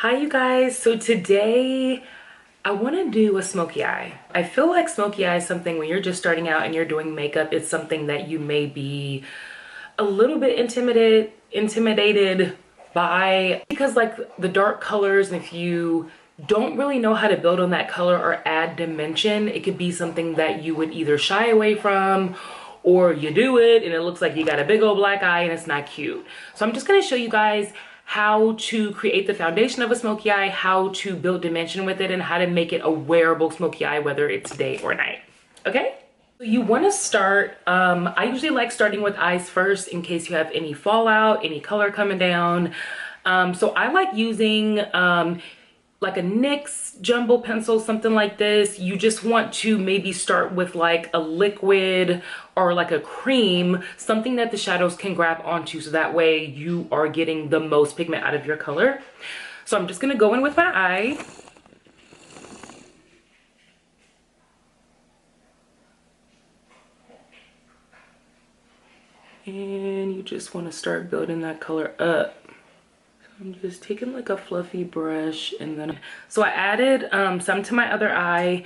Hi you guys, so today I want to do a smoky eye. I feel like smoky eye is something when you're just starting out and you're doing makeup, it's something that you may be a little bit intimidated by, because like the dark colors, and if you don't really know how to build on that color or add dimension, it could be something that you would either shy away from, or you do it and it looks like you got a big old black eye and it's not cute. So I'm just going to show you guys how to create the foundation of a smoky eye, how to build dimension with it, and how to make it a wearable smoky eye, whether it's day or night. Okay? So you want to start, I usually like starting with eyes first in case you have any fallout, any color coming down. So I like using like a NYX jumbo pencil, something like this. You just want to maybe start with like a liquid or like a cream, something that the shadows can grab onto, so that way you are getting the most pigment out of your color. So I'm just gonna go in with my eye. And you just want to start building that color up. So I'm just taking like a fluffy brush, and then so I added some to my other eye,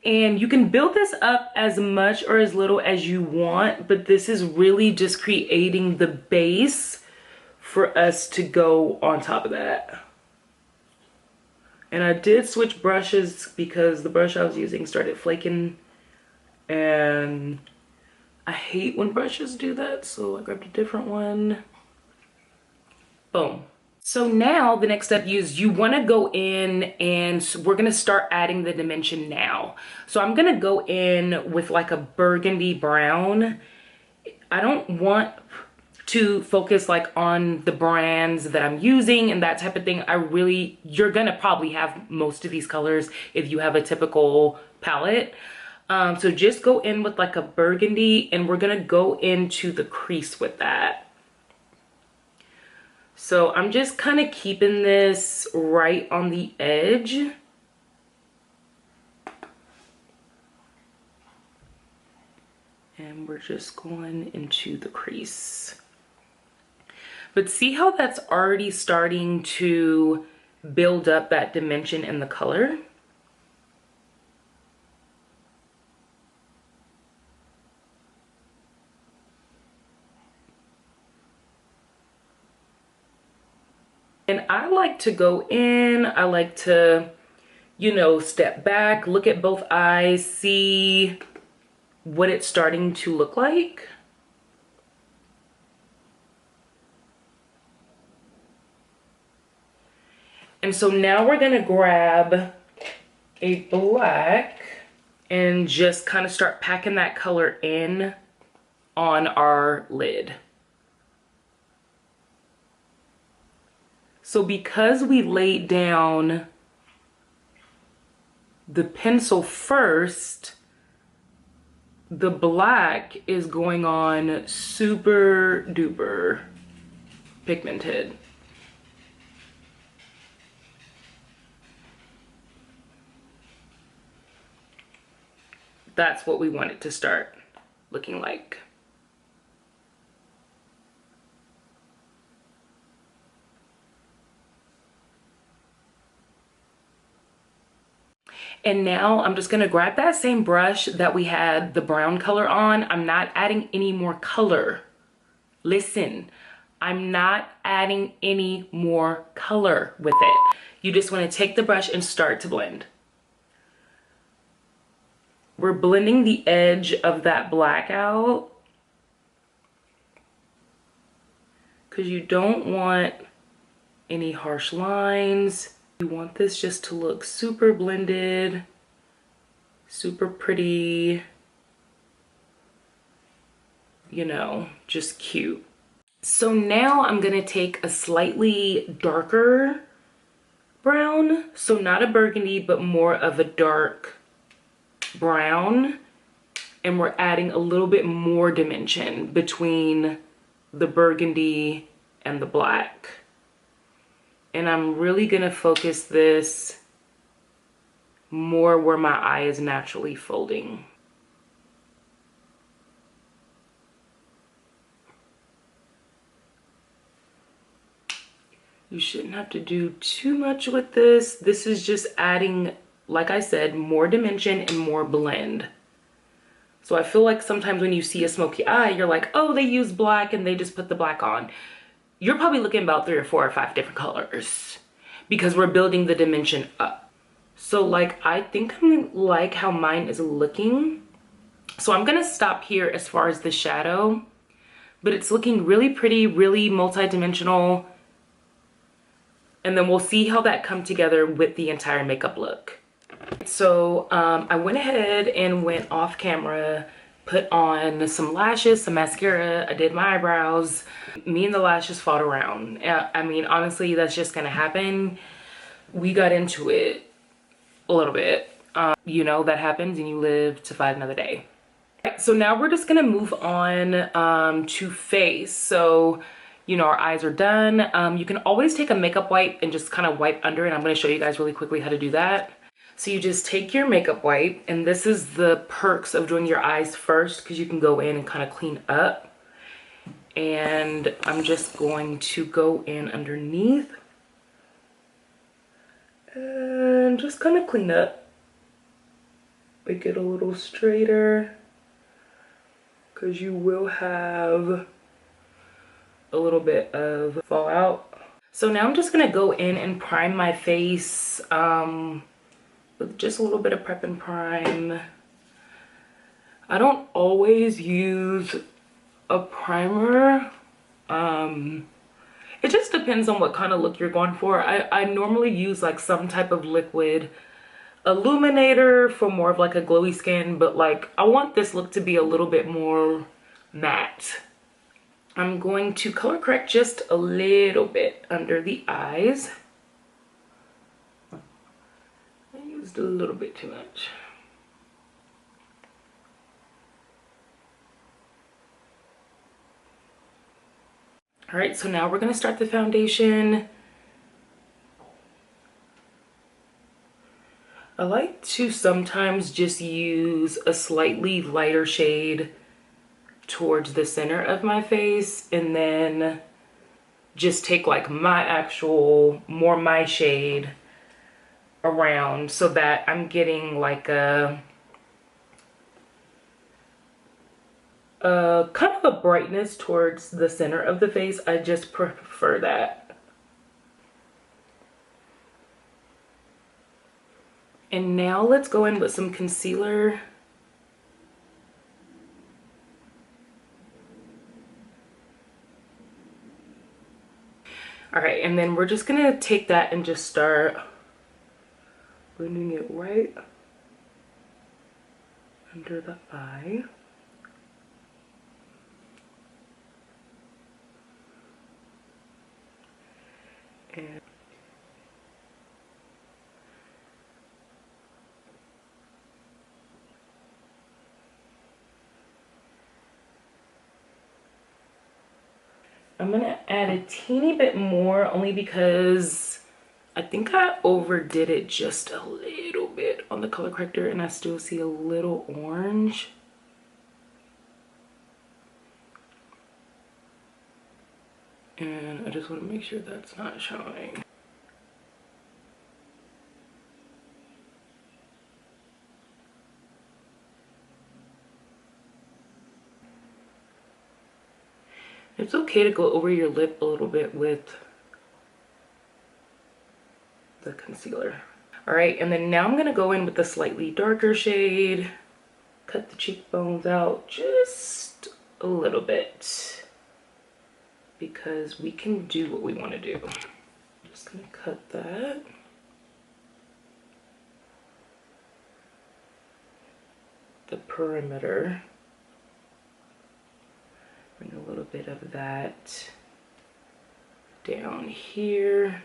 and you can build this up as much or as little as you want, but this is really just creating the base for us to go on top of that. And I did switch brushes because the brush I was using started flaking, and I hate when brushes do that, so I grabbed a different one. Boom. So now the next step is you want to go in, and we're going to start adding the dimension now. So I'm going to go in with like a burgundy brown. I don't want to focus like on the brands that I'm using and that type of thing. You're going to probably have most of these colors if you have a typical palette. So just go in with like a burgundy, and we're gonna go into the crease with that. So I'm just kind of keeping this right on the edge. And we're just going into the crease. But see how that's already starting to build up that dimension in the color? And I like to go in, I like to, you know, step back, look at both eyes, see what it's starting to look like. And so now we're gonna grab a black and just kind of start packing that color in on our lid. So because we laid down the pencil first, the black is going on super duper pigmented. That's what we want it to start looking like. And now I'm just gonna grab that same brush that we had the brown color on. I'm not adding any more color. Listen, I'm not adding any more color with it. You just wanna take the brush and start to blend. We're blending the edge of that black out, because you don't want any harsh lines. You want this just to look super blended, super pretty, you know, just cute. So now I'm gonna take a slightly darker brown, so not a burgundy, but more of a dark brown, and we're adding a little bit more dimension between the burgundy and the black. And I'm really gonna focus this more where my eye is naturally folding. You shouldn't have to do too much with this. This is just adding, like I said, more dimension and more blend. So I feel like sometimes when you see a smoky eye, you're like, oh, they use black and they just put the black on. You're probably looking about 3 or 4 or 5 different colors because we're building the dimension up. So like, I think I'm like how mine is looking. So I'm gonna stop here as far as the shadow, but it's looking really pretty, really multi-dimensional. And then we'll see how that come together with the entire makeup look. So I went ahead and went off camera, put on some lashes, some mascara. I did my eyebrows. Me and the lashes fought around. I mean, honestly, that's just gonna happen. We got into it a little bit. You know, that happens and you live to fight another day. So now we're just gonna move on to face. So, you know, our eyes are done. You can always take a makeup wipe and just kind of wipe under it. I'm gonna show you guys really quickly how to do that. So you just take your makeup wipe, and this is the perks of doing your eyes first because you can go in and kind of clean up. And I'm just going to go in underneath and just kind of clean up. Make it a little straighter because you will have a little bit of fallout. So now I'm just gonna go in and prime my face with just a little bit of prep and prime. I don't always use a primer. It just depends on what kind of look you're going for. I normally use like some type of liquid illuminator for more of like a glowy skin, but like I want this look to be a little bit more matte. I'm going to color correct just a little bit under the eyes. I used a little bit too much. All right, so now we're gonna start the foundation. I like to sometimes just use a slightly lighter shade towards the center of my face and then just take like my actual, more my shade around so that I'm getting like a kind of a brightness towards the center of the face. I just prefer that. And now let's go in with some concealer. All right, and then we're just gonna take that and just start blending it right under the eye. And I'm gonna add a teeny bit more only because I think I overdid it just a little bit on the color corrector and I still see a little orange. And I just want to make sure that's not showing. It's okay to go over your lip a little bit with the concealer. All right, and then now I'm gonna go in with a slightly darker shade, cut the cheekbones out just a little bit because we can do what we want to do. Just gonna cut that. The perimeter. Bring a little bit of that down here.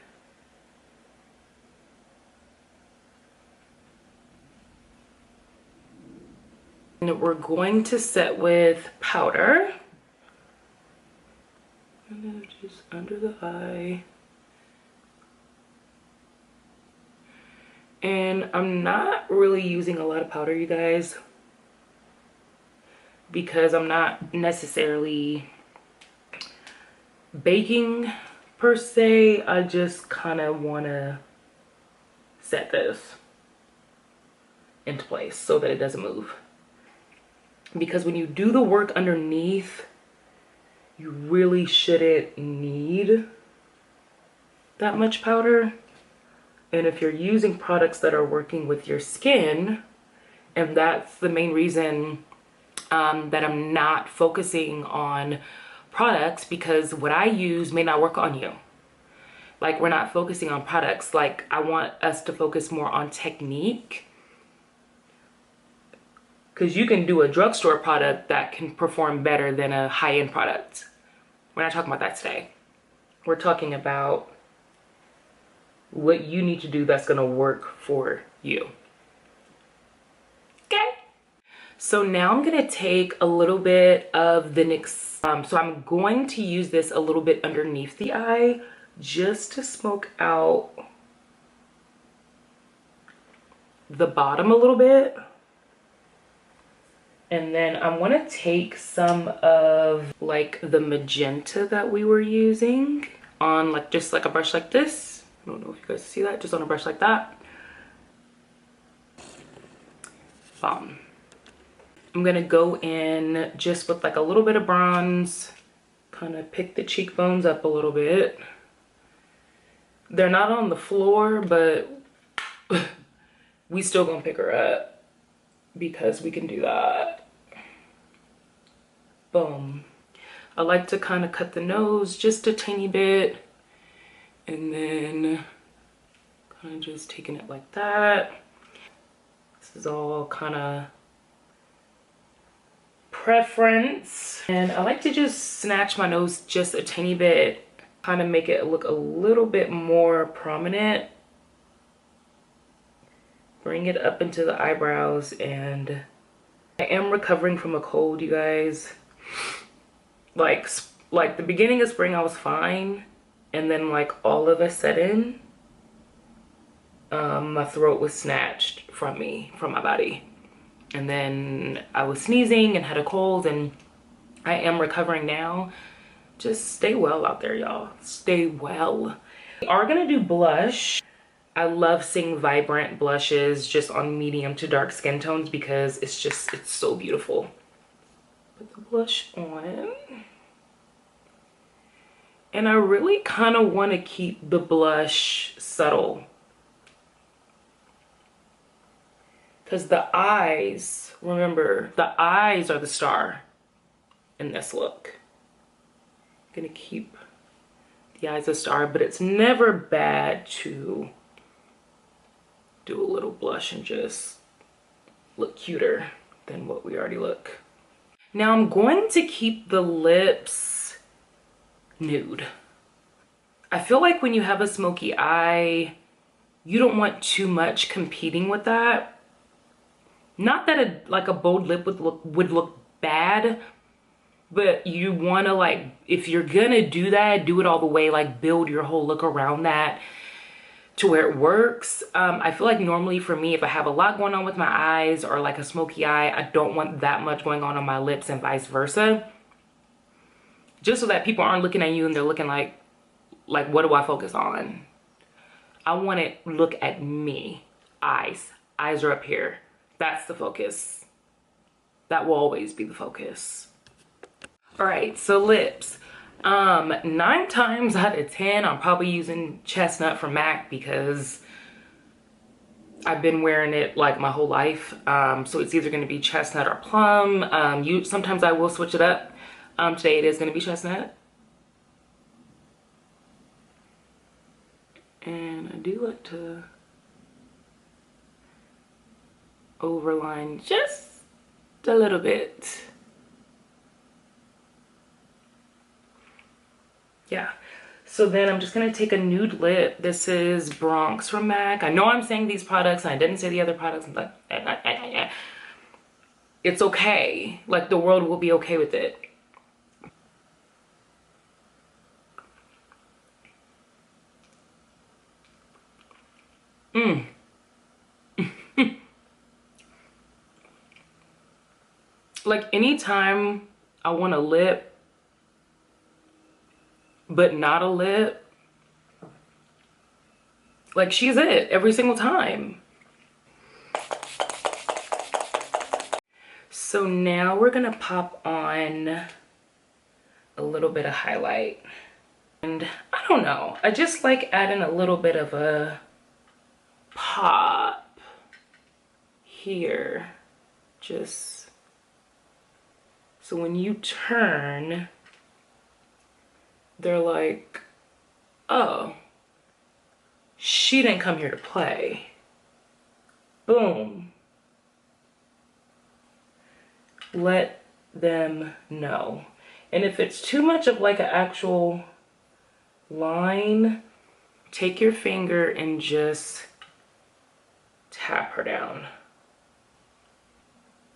And we're going to set with powder. And then just under the eye. And I'm not really using a lot of powder, you guys, because I'm not necessarily baking per se. I just kind of want to set this into place so that it doesn't move. Because when you do the work underneath, you really shouldn't need that much powder. And if you're using products that are working with your skin, and that's the main reason that I'm not focusing on products, because what I use may not work on you. Like, we're not focusing on products. Like, I want us to focus more on technique. Because you can do a drugstore product that can perform better than a high-end product. We're not talking about that today. We're talking about what you need to do that's gonna work for you. Okay? So now I'm gonna take a little bit of the NYX, so I'm going to use this a little bit underneath the eye just to smoke out the bottom a little bit. And then I want to take some of like the magenta that we were using on like just like a brush like this. I don't know if you guys see that, just on a brush like that. I'm gonna go in just with like a little bit of bronze, kind of pick the cheekbones up a little bit. They're not on the floor, but we still gonna pick her up because we can do that. Boom. I like to kind of cut the nose just a tiny bit, and then kind of just taking it like that. This is all kind of preference. And I like to just snatch my nose just a tiny bit, kind of make it look a little bit more prominent. Bring it up into the eyebrows. And I am recovering from a cold, you guys. Like the beginning of spring I was fine, and then like all of a sudden my throat was snatched from my body, and then I was sneezing and had a cold, and I am recovering now. Just stay well out there, y'all. Stay well. We are gonna do blush. I love seeing vibrant blushes just on medium to dark skin tones because it's so beautiful. Put the blush on. And I really kind of want to keep the blush subtle. Because the eyes, remember, the eyes are the star in this look. I'm going to keep the eyes a star, but it's never bad to do a little blush and just look cuter than what we already look. Now I'm going to keep the lips nude. I feel like when you have a smoky eye, you don't want too much competing with that. Not that like a bold lip would look bad, but you want to, like, if you're gonna do that, do it all the way, like build your whole look around that to where it works. I feel like normally for me, if I have a lot going on with my eyes or like a smoky eye, I don't want that much going on my lips and vice versa. Just so that people aren't looking at you and they're looking like what do I focus on? I want to look at me. Eyes. Eyes are up here. That's the focus. That will always be the focus. All right, so lips. 9 times out of 10, I'm probably using chestnut from MAC because I've been wearing it like my whole life. So it's either going to be chestnut or plum. Sometimes I will switch it up. Today it is going to be chestnut. And I do like to overline just a little bit. Yeah, so then I'm just gonna take a nude lip. This is Bronx from MAC. I know I'm saying these products and I didn't say the other products, but it's okay. Like, the world will be okay with it. Like, anytime I want a lip but not a lip, Like, she's it every single time. So now we're gonna pop on a little bit of highlight. And I don't know, I just like adding a little bit of a pop here. Just so when you turn, they're like, oh, she didn't come here to play. Boom. Let them know. And if it's too much of like an actual line, take your finger and just tap her down.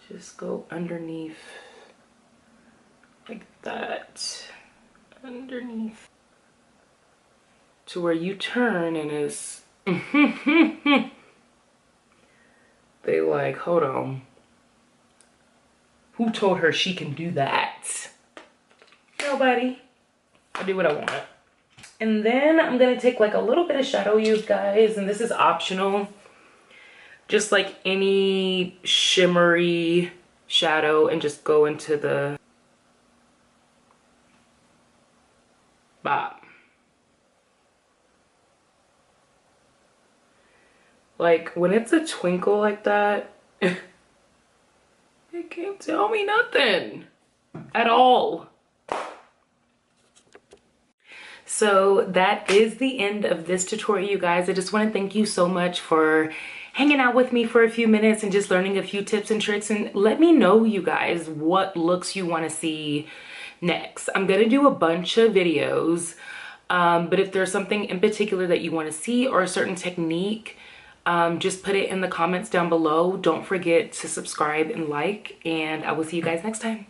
Just go underneath like that. Underneath. To where you turn and it's they like, hold on. Who told her she can do that? Nobody. I do what I want. And then I'm gonna take like a little bit of shadow, you guys, and this is optional. Just like any shimmery shadow, and just go into the bop. Like when it's a twinkle like that, it can't tell me nothing at all. So that is the end of this tutorial, you guys. I just want to thank you so much for hanging out with me for a few minutes and just learning a few tips and tricks, and let me know, you guys, what looks you want to see next. I'm gonna do a bunch of videos, but if there's something in particular that you want to see or a certain technique, just put it in the comments down below. Don't forget to subscribe and like, and I will see you guys next time.